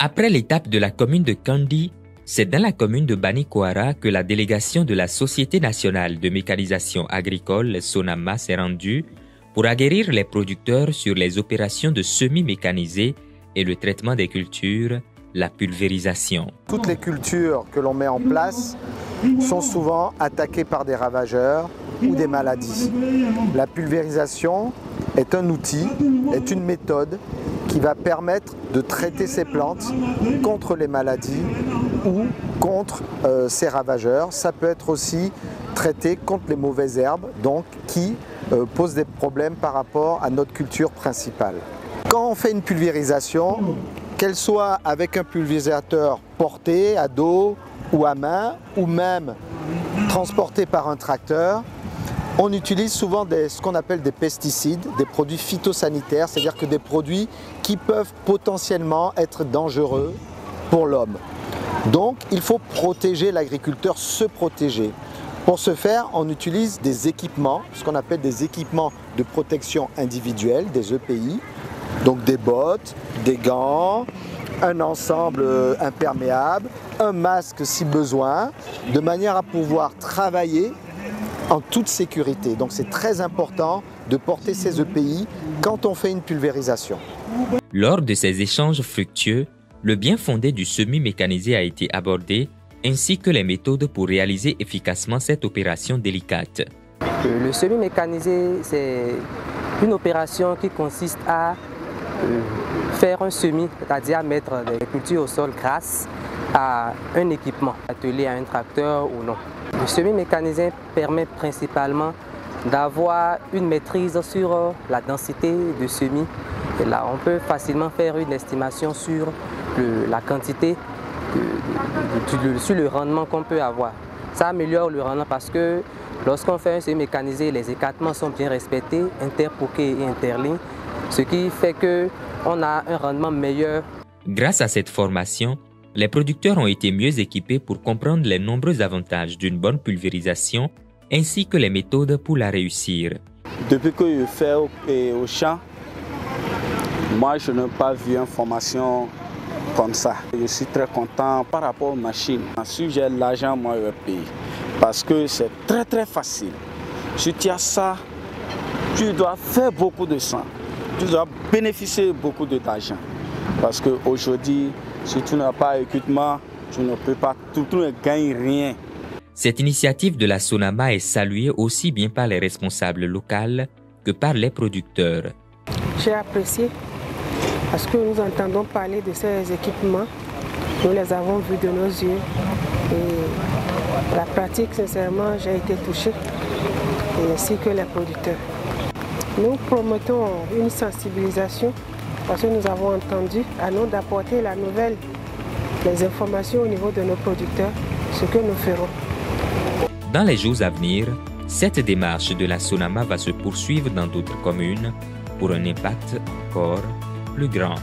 Après l'étape de la commune de Kandi, c'est dans la commune de Banikoara que la délégation de la Société nationale de mécanisation agricole, SONAMA, s'est rendue pour aguerrir les producteurs sur les opérations de semi-mécanisées et le traitement des cultures, la pulvérisation. Toutes les cultures que l'on met en place sont souvent attaquées par des ravageurs ou des maladies. La pulvérisation est un outil, est une méthode qui va permettre de traiter ces plantes contre les maladies ou contre ces ravageurs. Ça peut être aussi traité contre les mauvaises herbes, donc qui posent des problèmes par rapport à notre culture principale. Quand on fait une pulvérisation, qu'elle soit avec un pulvérisateur porté à dos ou à main, ou même transporté par un tracteur, on utilise souvent ce qu'on appelle des pesticides, des produits phytosanitaires, c'est-à-dire que des produits qui peuvent potentiellement être dangereux pour l'homme. Donc il faut protéger l'agriculteur, se protéger. Pour ce faire, on utilise des équipements, ce qu'on appelle des équipements de protection individuelle, des EPI, donc des bottes, des gants, un ensemble imperméable, un masque si besoin, de manière à pouvoir travailler en toute sécurité. Donc c'est très important de porter ces EPI quand on fait une pulvérisation. Lors de ces échanges fructueux, le bien fondé du semi-mécanisé a été abordé, ainsi que les méthodes pour réaliser efficacement cette opération délicate. Le semi-mécanisé, c'est une opération qui consiste à faire un semis, c'est-à-dire mettre des cultures au sol grâce à un équipement, attelé à un tracteur ou non. Le semi-mécanisé permet principalement d'avoir une maîtrise sur la densité de semis. Et là, on peut facilement faire une estimation sur la quantité, sur le rendement qu'on peut avoir. Ça améliore le rendement parce que lorsqu'on fait un semi-mécanisé, les écartements sont bien respectés, interpoqués et interlignes, ce qui fait qu'on a un rendement meilleur. Grâce à cette formation, les producteurs ont été mieux équipés pour comprendre les nombreux avantages d'une bonne pulvérisation ainsi que les méthodes pour la réussir. Depuis que je fais au champ, moi je n'ai pas vu une formation comme ça. Je suis très content par rapport aux machines. Si j'ai l'argent, moi je paye. Parce que c'est très facile. Si tu as ça, tu dois faire beaucoup de sang. Tu dois bénéficier beaucoup d'argent. Parce qu'aujourd'hui, si tu n'as pas d'équipement, tu ne peux pas, tu ne gagnes rien. Cette initiative de la SONAMA est saluée aussi bien par les responsables locaux que par les producteurs. J'ai apprécié parce que nous entendons parler de ces équipements, nous les avons vus de nos yeux et la pratique, sincèrement, j'ai été touchée, et ainsi que les producteurs. Nous promettons une sensibilisation parce que nous avons entendu à nous d'apporter la nouvelle, les informations au niveau de nos producteurs, ce que nous ferons. Dans les jours à venir, cette démarche de la SONAMA va se poursuivre dans d'autres communes pour un impact encore plus grand.